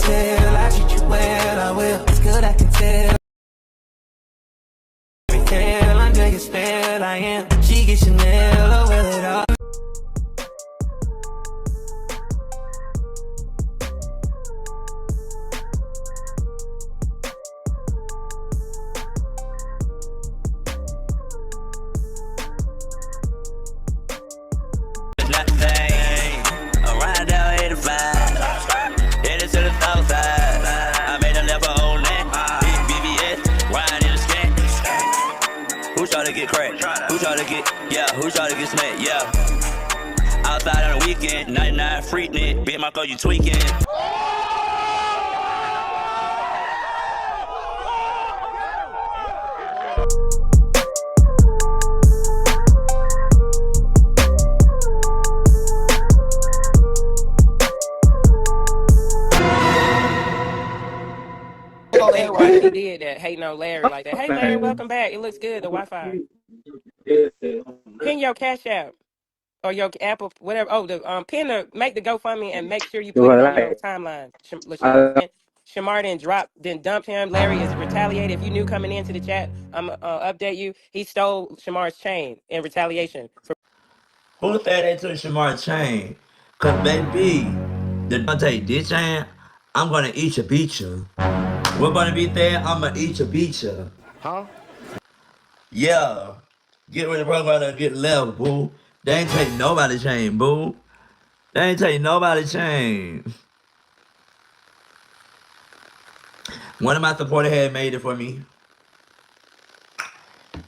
tell. I treat you well, I will. It's good, I can tell. Tell under your spell, I am. She gets Chanel, oh well it all. Around down 85, headed to the south side. I made a left for old land. Big BBS, riding in the skank. Who try to get cracked? Who try to get, who try to get smacked? Yeah. Outside on the weekend, 99 freaking, big Marco, you tweaking. He did that, hating on Larry like that. Hey, Larry, welcome back. It looks good, the Wi-Fi. Pin your Cash App or your Apple, whatever. Oh, make the GoFundMe and make sure you put it on your timeline. Shamar then dumped him. Larry is retaliated. If you knew coming into the chat, I'm update you. He stole Shamar's chain in retaliation. Who said they took Shamar's chain? Cause baby, the commentate this chain, I'm gonna eat your beat you. We're gonna be there, I'm gonna eat your beat you. Huh? Yeah. Get rid of the program and get left, boo. They ain't take nobody's chain, boo. They ain't take nobody's chain. One of my supporters had made it for me.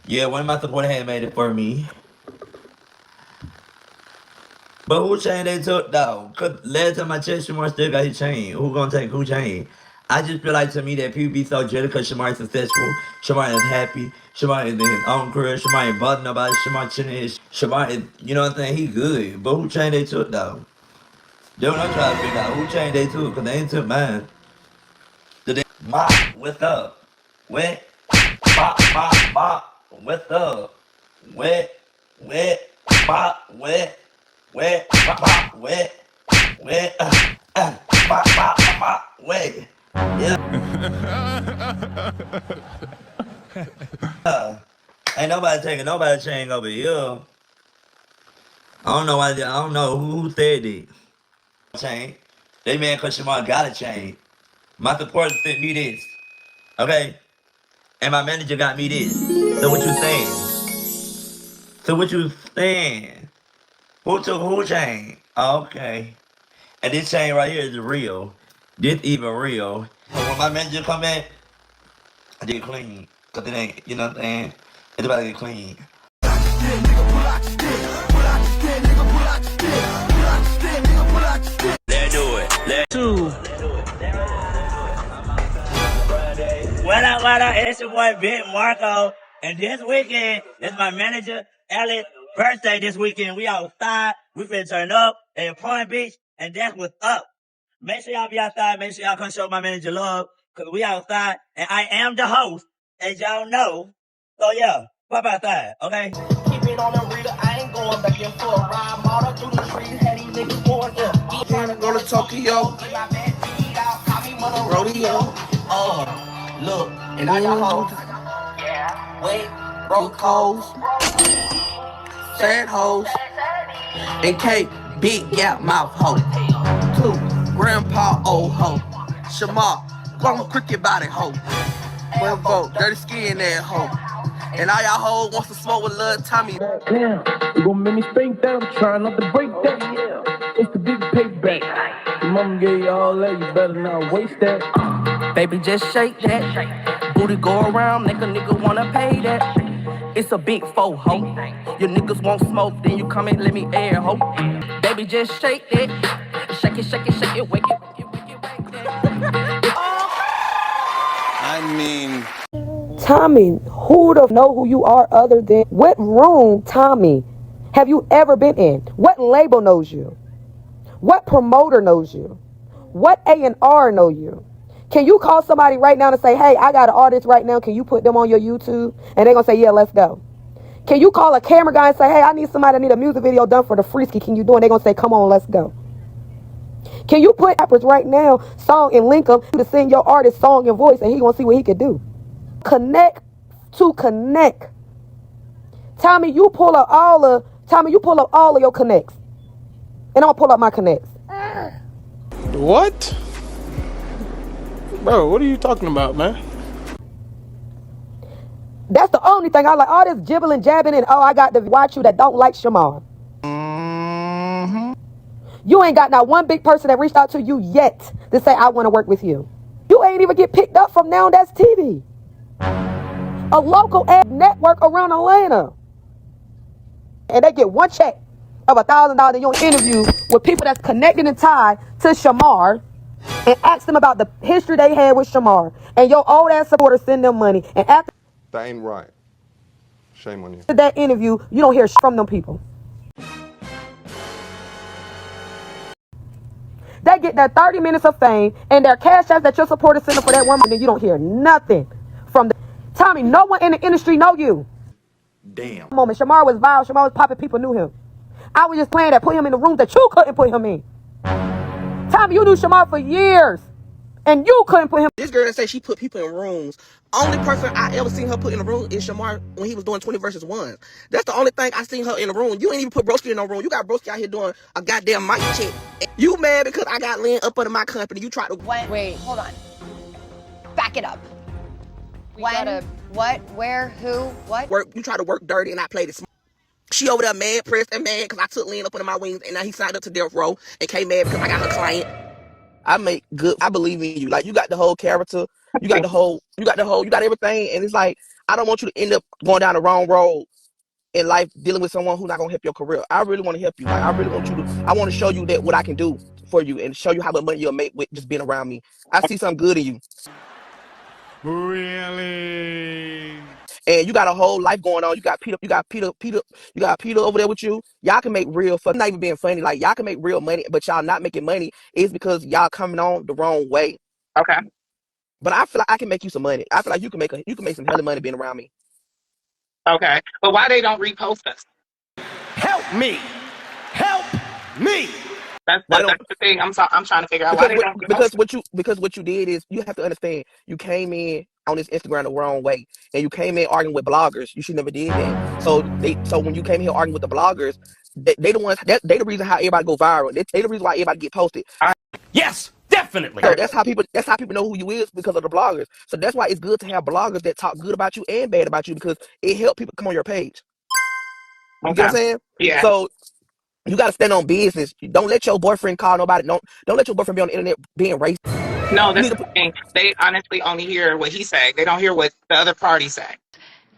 Yeah, one of my supporters had made it for me. But who chain they took though? Cause last time I checked, Shamar still got his chain. Who gonna take who chain? I just feel like to me that people be so jealous because Shamar is successful. Shamar is happy. Shamar is in his own career. Shamar ain't bothering nobody. Shamar chilling his. Shamar is, you know what I'm saying? He good. But who chain they took though? That's what I'm trying to figure out. Who chain they took? Cause they ain't took mine. Did they? Mop, what's up? Wet. Mop, mop, mop. What's up? Wet, wet, mop, wet. Wet, mop, wet, wet, mop, mop, mop, wet. Yeah. Ain't nobody taking nobody's chain over here. I don't know why. I don't know who said it. Chain. They man cause Shamar got a chain. My supporter sent me this. Okay? And my manager got me this. So what you saying? So what you saying? Who took who chain? Okay. And this chain right here is real. This even real. So when my manager come back, I get clean. Cause it ain't, you know what I'm saying? It's about to get clean. Let's do it. Let's do it. What up, it's your boy Big Marco. And this weekend, it's my manager, Alex, birthday this weekend. We outside. We finna turn up at Point Beach. And that's what's up. Make sure y'all be outside. Make sure y'all come show my manager love. Cause we outside. And I am the host. As y'all know. So yeah, pop outside, okay? Keep it on the reader, I ain't going back and forth. Ride motor through the trees, had these niggas going up. Trying to go to Tokyo. Rodeo. Look, and all your hoes. Yeah. Wait, broke hoes. Sad hoes. And K, big gap mouth hoe. 2, grandpa old hoe. Shamar, long cricket body hoe. 1 vote, dirty skin that hoe. And all y'all hoes wants to smoke with Lil Tommy. Damn, you gon' make me spank that? I'm trying not to break that. Yeah, it's the big payback. Your mama gave you all that, you better not waste that. Baby, just shake that. Booty go around, make a nigga wanna pay that. It's a big faux ho. Your niggas won't smoke, then you come and let me air ho. Baby, just shake that. Shake it, shake it, shake it, wake it, wake it, wake it, wake that. I mean... Tommy, who the know who you are other than what room, Tommy, have you ever been in? What label knows you? What promoter knows you? What A&R know you? Can you call somebody right now and say, hey, I got an artist right now, can you put them on your YouTube? And they're gonna say, yeah, let's go. Can you call a camera guy and say, hey, I need somebody that need a music video done for the Freeski, can you do it? And they're gonna say, come on, let's go. Can you put rappers right now, song and link them to sing your artist song and voice, and he gonna see what he can do? Connect to connect. Tommy, you pull up all of your connects, and I'm gonna pull up my connects. What? Bro, what are you talking about, man? That's the only thing I like. All this jibbling, jabbing, and I got to watch you that don't like Shamar. You ain't got not one big person that reached out to you yet to say I want to work with you. You ain't even get picked up from Now That's TV, a local ad network around Atlanta, and they get one check of $1,000 and you interview with people that's connected and tied to Shamar, and ask them about the history they had with Shamar, and your old ass supporters send them money, and after That ain't right. Shame on you. that interview, you don't hear from them people. They get that 30 minutes of fame and their cash apps that your supporters send them for that woman, and you don't hear nothing from them. Tommy, no one in the industry know you. Damn. Moment, Shamar was viral, Shamar was popping, people knew him. I was just playing that, put him in the room that you couldn't put him in. Tommy, you knew Shamar for years, and you couldn't put him. This girl that say she put people in rooms. Only person I ever seen her put in a room is Shamar when he was doing 20 versus 1. That's the only thing I seen her in a room. You ain't even put Broski in no room. You got Broski out here doing a goddamn mic check. You mad because I got Lynn up under my company. You tried to... Wait, hold on. Back it up. When? What? Where? Who? What? You try to work dirty and I played it smart. She over there mad, pressed and mad because I took Lynn up under my wings and now he signed up to Death Row and came mad because I got her client. I believe in you. Like, you got the whole character. You got everything. And it's like, I don't want you to end up going down the wrong road in life dealing with someone who's not going to help your career. I really want to help you. Like, I want to show you that what I can do for you and show you how much money you'll make with just being around me. I see something good in you. Really? And you got a whole life going on. You got Peter over there with you. Y'all can make real fun. Not even being funny. Like, y'all can make real money, but y'all not making money is because y'all coming on the wrong way. Okay. But I feel like I can make you some money. I feel like you can make some hella money being around me. Okay. But why they don't repost us? Help me! Help me! That's the thing. I'm trying to figure out why they don't repost. Because what you did is, you have to understand, you came in on this Instagram the wrong way, and you came in arguing with bloggers. You should never did that. So when you came here arguing with the bloggers, they the ones they the reason how everybody go viral. They the reason why everybody get posted. Yes, definitely. So that's how people know who you is, because of the bloggers. So that's why it's good to have bloggers that talk good about you and bad about you, because it helps people come on your page. You get what I'm saying? Yeah. So you got to stand on business. Don't let your boyfriend call nobody. Don't let your boyfriend be on the internet being racist. No, that's the thing. They honestly only hear what he say. They don't hear what the other party say.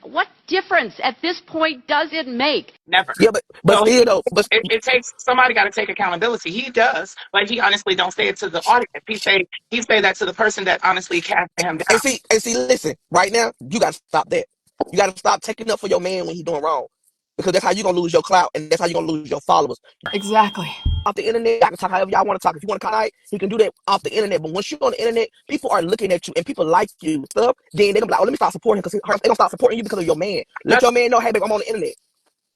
What difference at this point does it make? Never. Yeah, but So still though, it takes somebody got to take accountability. He does, but he honestly don't say it to the audience. He say that to the person that honestly cast him down. And see, listen, right now you got to stop that. You got to stop taking up for your man when he's doing wrong, because that's how you're gonna lose your clout and that's how you're gonna lose your followers. Exactly. Off the internet, I can talk however y'all want to talk. If you want to call, he can do that off the internet. But once you're on the internet, people are looking at you and people like you stuff. Then they're gonna be like, oh, let me start supporting him, because they're gonna start supporting you because of your man. Let your man know, hey, babe, I'm on the internet.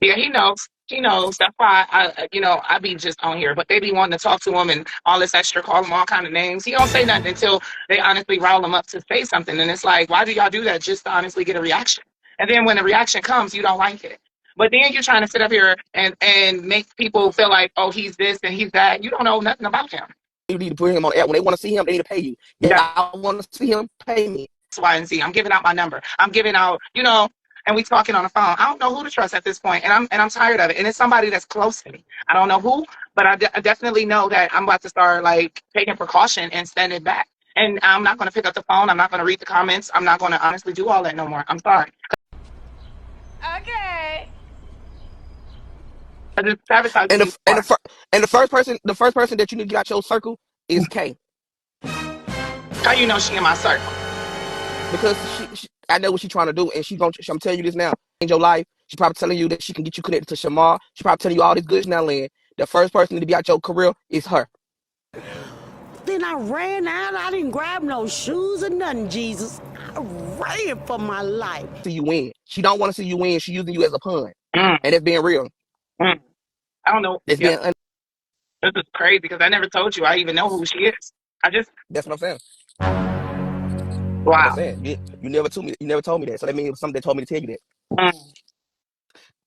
Yeah, he knows. He knows. That's why I be just on here. But they be wanting to talk to him and all this extra, call him all kind of names. He don't say nothing until they honestly rile him up to say something. And it's like, why do y'all do that? Just to honestly get a reaction. And then when the reaction comes, you don't like it. But then you're trying to sit up here and make people feel like, oh, he's this and he's that. You don't know nothing about him. You need to put him on air. When they want to see him, they need to pay you. Yeah, I want to see him, pay me. X, Y, and Z. I'm giving out my number. I'm giving out, and we talking on the phone. I don't know who to trust at this point, and I'm tired of it. And it's somebody that's close to me. I don't know who, but I definitely know that I'm about to start like taking precaution and standing back. And I'm not going to pick up the phone. I'm not going to read the comments. I'm not going to honestly do all that no more. I'm sorry. Okay. I just sabotage and the first person that you need to get out your circle is Kay. How you know she in my circle? Because I know what she's trying to do, and I'm telling you this now. Change your life. She's probably telling you that she can get you connected to Shamar. She's probably telling you all this good now, Lynn. The first person to be out your career is her. Then I ran out. I didn't grab no shoes or nothing, Jesus. I ran for my life. See you win. She don't want to see you win. She's using you as a pun. Mm. And that's being real. Mm. I don't know. It's yeah. being This is crazy because I never told you I even know who she is. That's what I'm saying. That's what I'm Wow. saying. You never told me. You never told me that. So that means it was something that told me to tell you that. Mm.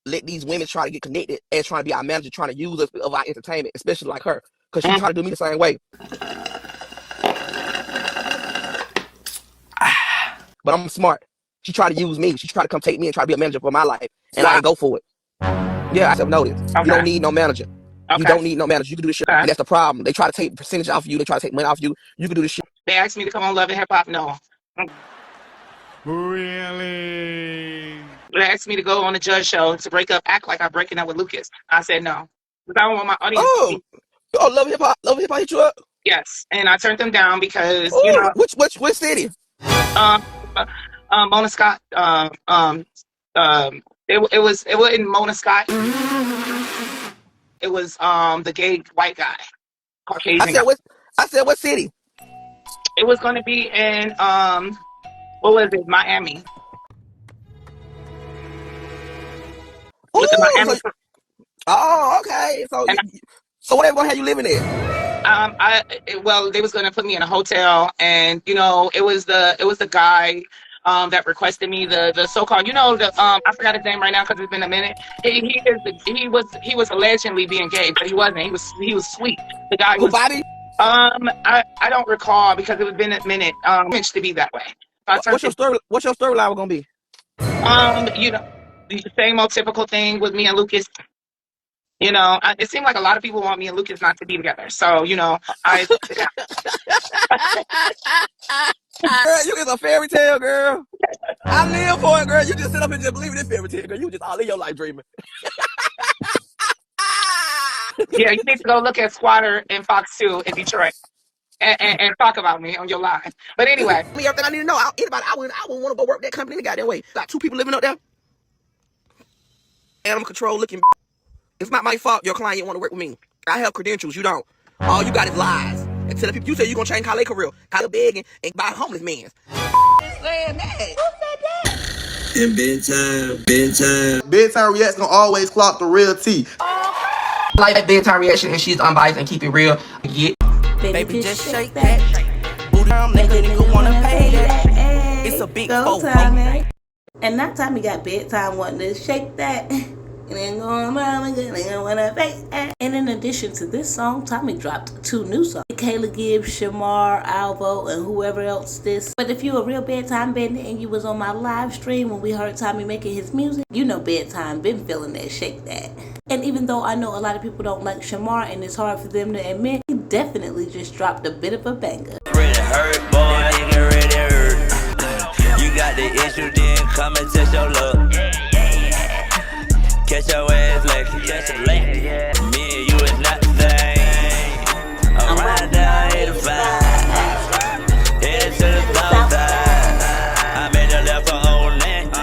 Let these women try to get connected and trying to be our manager, trying to use us of our entertainment, especially like her, because she trying to do me the same way. But I'm smart. She tried to use me. She tried to come take me and try to be a manager for my life, and I ain't go for it. Yeah, I said no. This you don't need no manager. Okay. You don't need no manager. You can do this shit, and that's the problem. They try to take percentage off you. They try to take money off you. You can do this shit. They asked me to come on Love and Hip Hop. No. Really? They asked me to go on the judge show to act like I'm breaking up with Lucas. I said no. Because I don't want my audience to see. Oh, Love Hip Hop. Love Hip Hop hit you up? Yes. And I turned them down because, Ooh, which city? Mona Scott. It wasn't Mona Scott. It was the gay white guy, Caucasian guy. I said what city? It was going to be in what was it? Miami. Ooh, Miami. Oh, okay. So whatever gonna have you living there? They was gonna put me in a hotel, and it was the guy that requested me the so-called I forgot his name right now because it's been a minute. He was allegedly being gay, but he wasn't. He was sweet. The guy was Bobby? I don't recall because it was been a minute. Meant to be that way. So what's your storyline gonna be? The same old typical thing with me and Lucas. It seemed like a lot of people want me and Lucas not to be together. So, I. Girl, you is a fairy tale, girl. I live for it, girl. You just sit up and just believe in this fairy tale, girl. You just all in your life dreaming. Yeah, you need to go look at Squatter and Fox 2 in Detroit and talk about me on your live. But anyway. Me everything I need to know. I wouldn't want to go work that company the goddamn way. Got 2 people living up there. Animal control looking. It's not my fault your client want to work with me. I have credentials. You don't. All you got is lies. And tell the people you say you gonna change Kyle career. Kyle begging and buy homeless men. Saying that. Who said And Bedtime reacts gonna always clock the real tea. like bedtime reaction and she's unbiased and keep it real. Baby, just shake that. Booty down, nigga wanna pay that. It's a big Go Tommy. And now Tommy got bedtime wanting to shake that. And then going around and wanna fake that. And in addition to this song, Tommy dropped 2 new songs. Kayla Gibbs, Shamar, Alvo, and whoever else this. But if you a real bedtime bandit and you was on my live stream when we heard Tommy making his music, you know bedtime been feeling that shake that. And even though I know a lot of people don't like Shamar and it's hard for them to admit, he definitely just dropped a bit of a banger. Ready hurt, boy, nigga ready hurt. You got the issue, then come and test your luck. Catch your ass like you catch a lake. Me and you is not the same. I'm riding down 85. Headed to the south side. I made a left for old land.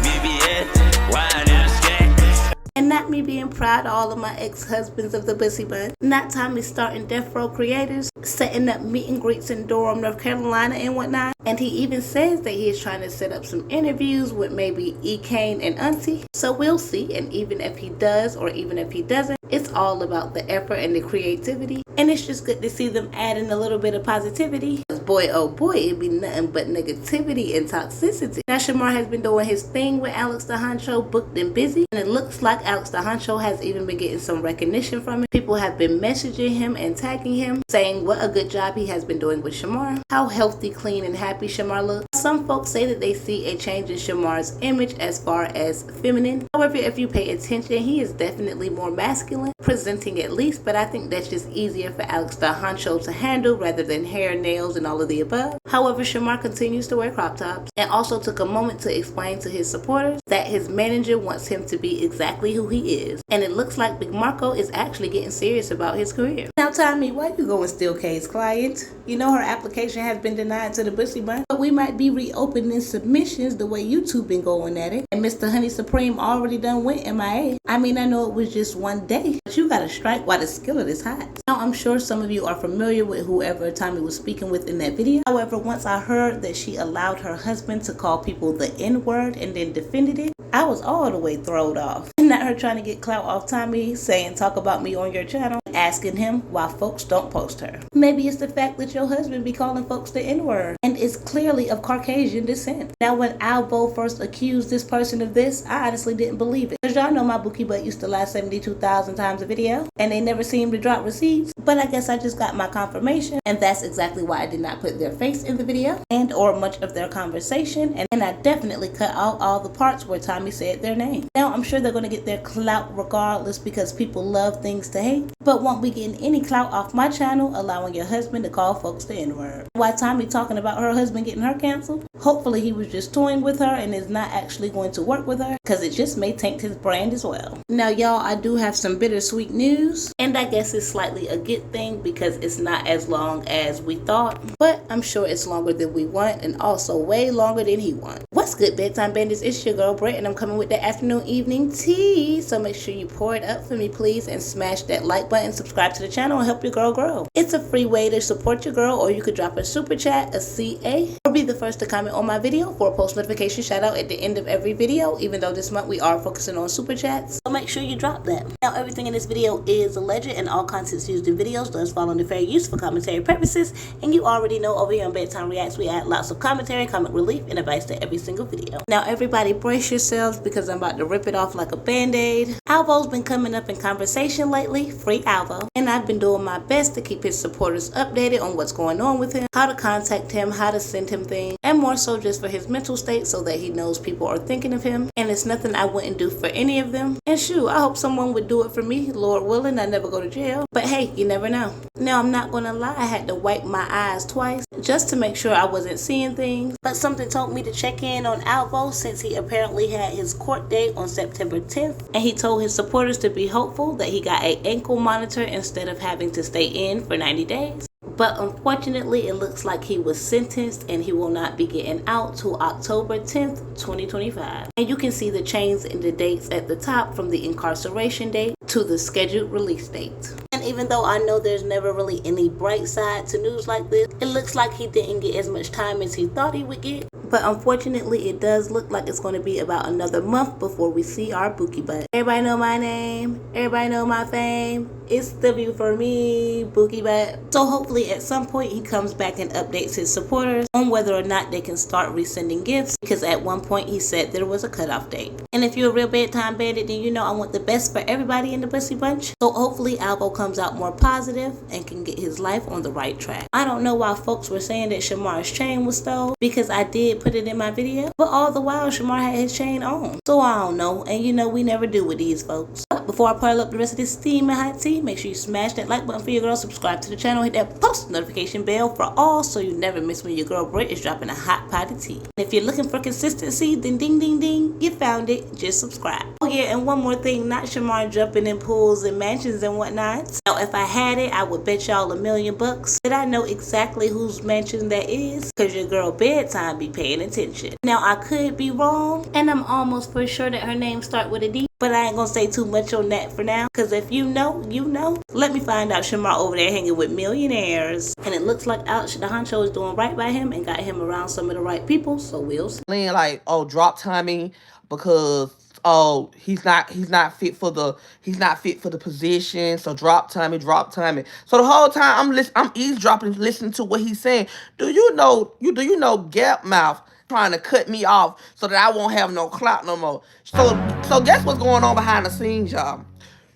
BBS, riding in the skank. And not me being proud of all of my ex-husbands of the Bussy Bun. Not Tommy starting Death Row Creators, setting up meet and greets in Durham, North Carolina and whatnot. And he even says that he is trying to set up some interviews with maybe E. Kane and Auntie. So we'll see. And even if he does or even if he doesn't, it's all about the effort and the creativity. And it's just good to see them adding a little bit of positivity. Boy, oh boy, it'd be nothing but negativity and toxicity. Now Shamar has been doing his thing with Alex the Honcho, booked and busy. And it looks like Alex the Honcho has even been getting some recognition from him. People have been messaging him and tagging him, saying what a good job he has been doing with Shamar. How healthy, clean, and happy Shamar looks. Some folks say that they see a change in Shamar's image as far as feminine. However, if you pay attention, he is definitely more masculine, presenting at least, but I think that's just easier for Alex the Honcho to handle rather than hair, nails, and all of the above. However, Shamar continues to wear crop tops and also took a moment to explain to his supporters that his manager wants him to be exactly who he is. And it looks like Big Marco is actually getting serious about his career. Now, Tommy, why you going steal Kay's client? You know her application has been denied to the Bussy Bun, but we might be reopening submissions the way YouTube been going at it. And Mr. Honey Supreme already done went MIA. I mean, I know it was just one day, but you gotta strike while the skillet is hot. Now, I'm sure some of you are familiar with whoever Tommy was speaking with in that video. However, once I heard that she allowed her husband to call people the N-word and then defended it, I was all the way thrown off. Not her trying to get clout off Tommy, saying talk about me on your channel. and asking him why folks don't post her. Maybe it's the fact that your husband be calling folks the N-word and is clearly of Caucasian descent. Now, when Alvo first accused this person of this, I honestly didn't believe it. Because y'all know my bookie butt used to lie 72,000 times a video and they never seemed to drop receipts. But I guess I just got my confirmation, and that's exactly why I did not put their face in the video and or much of their conversation, and I definitely cut out all the parts where Tommy said their name. Now, I'm sure they're going to get their clout regardless because people love things to hate, but won't be getting any clout off my channel allowing your husband to call folks the N-word. Why Tommy talking about her husband getting her canceled? Hopefully he was just toying with her and is not actually going to work with her, because it just may taint his brand as well. Now, y'all, I do have some bittersweet news, and I guess it's slightly a good thing because it's not as long as we thought, but I'm sure it's longer than we want and also way longer than he wants. What's good, bedtime bandits? It's your girl Brett, and I'm coming with the afternoon evening tea, so make sure you pour it up for me, please, and smash that like button, subscribe to the channel, and help your girl grow. It's a free way to support your girl, or you could drop a super chat, a CA, or be the first to comment on my video for a post notification shout out at the end of every video, even though this month we are focusing on super chats, so make sure you drop that. Now, everything in this video is alleged, and all contents used in videos does fall under fair use for commentary purposes, and you already know over here on Bedtime Reacts we add lots of commentary, comic relief, and advice to every single video. Now, everybody brace yourselves because I'm about to rip it off like a band-aid. Alvo's been coming up in conversation lately, free Alvo, and I've been doing my best to keep his supporters updated on what's going on with him, how to contact him, how to send him things, and more so just for his mental state so that he knows people are thinking of him, and it's nothing I wouldn't do for any of them. And shoot, I hope someone would do it for me, Lord willing, I never go to jail, but hey, you never know. Now, I'm not gonna lie, I had to wipe my eyes twice just to make sure I wasn't seeing things, but something told me to check in on Alvo since he apparently had his court date on September 10th, and he told his supporters to be hopeful that he got an ankle monitor instead of having to stay in for 90 days. But unfortunately, it looks like he was sentenced and he will not be getting out till October 10th, 2025. And you can see the change in the dates at the top from the incarceration date to the scheduled release date. And even though I know there's never really any bright side to news like this, it looks like he didn't get as much time as he thought he would get. But unfortunately, it does look like it's going to be about another month before we see our Bookie Butt. Everybody know my name. Everybody know my fame. It's W for me, Bookie Butt. So hopefully at some point he comes back and updates his supporters on whether or not they can start resending gifts, because at one point he said there was a cutoff date. And if you're a real bedtime bandit, then you know I want the best for everybody in the Bussy Bunch. So hopefully Alvo comes out more positive and can get his life on the right track. I don't know why folks were saying that Shamar's chain was stole, because I did put it in my video, but all the while Shamar had his chain on. So I don't know, and you know we never do with these folks. But before I pile up the rest of this steaming hot tea, make sure you smash that like button for your girl, subscribe to the channel, hit that post notification bell for all so you never miss when your girl Britt is dropping a hot pot of tea. And if you're looking for consistency, then ding ding ding, you found it, just subscribe. Oh yeah, and one more thing, not Shamar jumping in pools and mansions and whatnot. Now if I had it, I would bet y'all $1 million that I know exactly whose mansion that is, because your girl Bedtime be paying attention. Now I could be wrong, and I'm almost for sure that her name start with a D, but I ain't gonna say too much on that for now, because if you know, you know. Let me find out Shamar over there hanging with millionaires, and it looks like Alex the Honcho is doing right by him and got him around some of the right people, so we'll see. Like, oh, drop Tommy because oh, he's not fit for the position, so drop Tommy. So the whole time I'm eavesdropping, listening to what he's saying. Do you know Gap Mouth trying to cut me off so that I won't have no clout no more? So guess what's going on behind the scenes, y'all?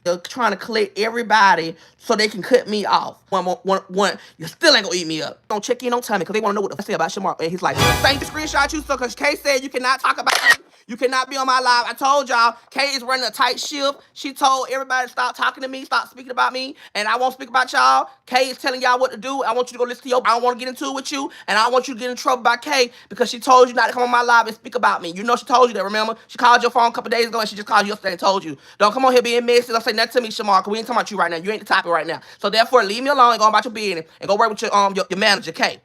They're trying to collect everybody so they can cut me off. One, you still ain't gonna eat me up. Don't check in on Tommy because they want to know what to say about Shamar. And he's like, thank the screenshot you took because Kay said you cannot talk about me. You cannot be on my live. I told y'all, Kay is running a tight ship. She told everybody to stop talking to me, stop speaking about me, and I won't speak about y'all. Kay is telling y'all what to do. I want you to go listen to your, I don't want to get into it with you, and I don't want you to get in trouble by Kay because she told you not to come on my live and speak about me. You know she told you that, remember? She called your phone a couple days ago, and she just called you yesterday and told you. Don't come on here being messy. Don't say nothing to me, Shamar, because we ain't talking about you right now. You ain't the topic right now. So therefore, leave me alone and go about your business and go work with your manager, Kay.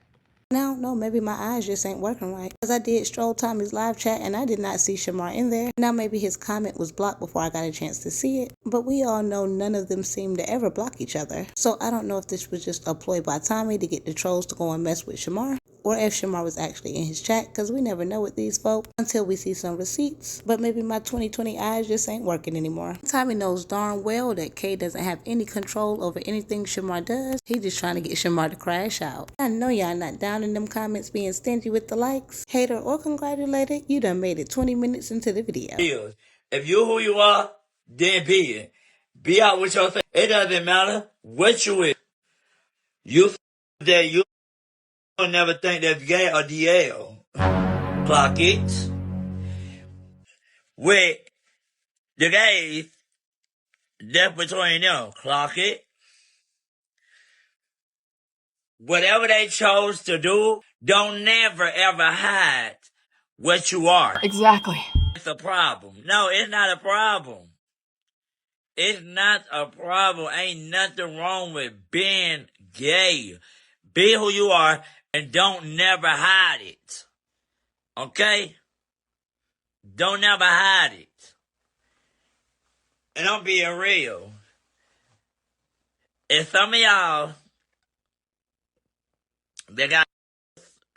Now, no, maybe my eyes just ain't working right. Because I did stroll Tommy's live chat and I did not see Shamar in there. Now, maybe his comment was blocked before I got a chance to see it. But we all know none of them seem to ever block each other. So I don't know if this was just a ploy by Tommy to get the trolls to go and mess with Shamar, or if Shamar was actually in his chat, because we never know with these folk until we see some receipts. But maybe my 2020 eyes just ain't working anymore. Tommy knows darn well that Kay doesn't have any control over anything Shamar does. He just trying to get Shamar to crash out. I know y'all not down in them comments being stingy with the likes. Hater or congratulated, you done made it 20 minutes into the video. If you who you are, then be it. Be out with your thing. It doesn't matter what you is. You that you will never think that's gay or DL. Clock it. With the gays, that's between them. Clock it. Whatever they chose to do, don't never ever hide what you are. Exactly. It's a problem. No, it's not a problem. It's not a problem. Ain't nothing wrong with being gay. Be who you are and don't never hide it. Okay? Don't never hide it. And I'm being real. And some of y'all, they got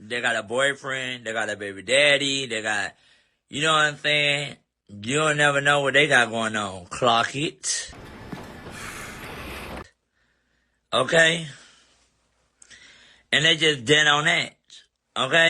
a boyfriend, they got a baby daddy, they got, you know what I'm saying? You don't never know what they got going on. Clock it. Okay? And they just dead on that. Okay?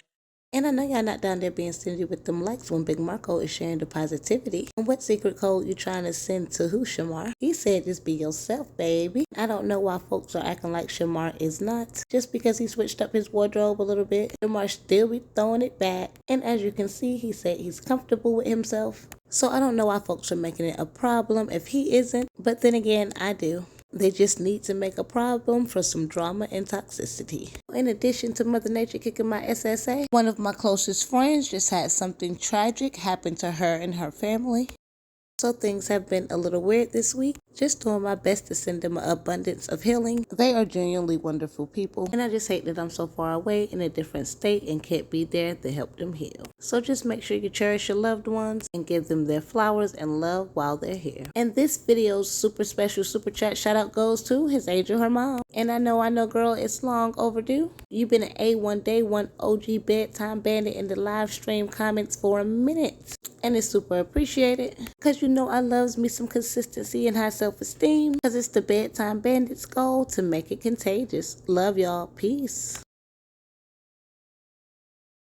And I know y'all not down there being stingy with them likes when Big Marco is sharing the positivity. And what secret code you trying to send to who, Shamar? He said just be yourself, baby. I don't know why folks are acting like Shamar is not. Just because he switched up his wardrobe a little bit, Shamar still be throwing it back. And as you can see, he said he's comfortable with himself. So I don't know why folks are making it a problem if he isn't. But then again, I do. They just need to make a problem for some drama and toxicity. In addition to Mother Nature kicking my SSA, one of my closest friends just had something tragic happen to her and her family. So things have been a little weird this week. Just doing my best to send them an abundance of healing. They are genuinely wonderful people. And I just hate that I'm so far away in a different state and can't be there to help them heal. So just make sure you cherish your loved ones and give them their flowers and love while they're here. And this video's super special super chat shout out goes to his angel, her mom. And I know girl, it's long overdue. You've been an A1 Day 1 OG bedtime bandit in the live stream comments for a minute. And it's super appreciated. Cause you know I loves me some consistency and high self-esteem. Cause it's the bedtime bandit's goal to make it contagious. Love y'all. Peace.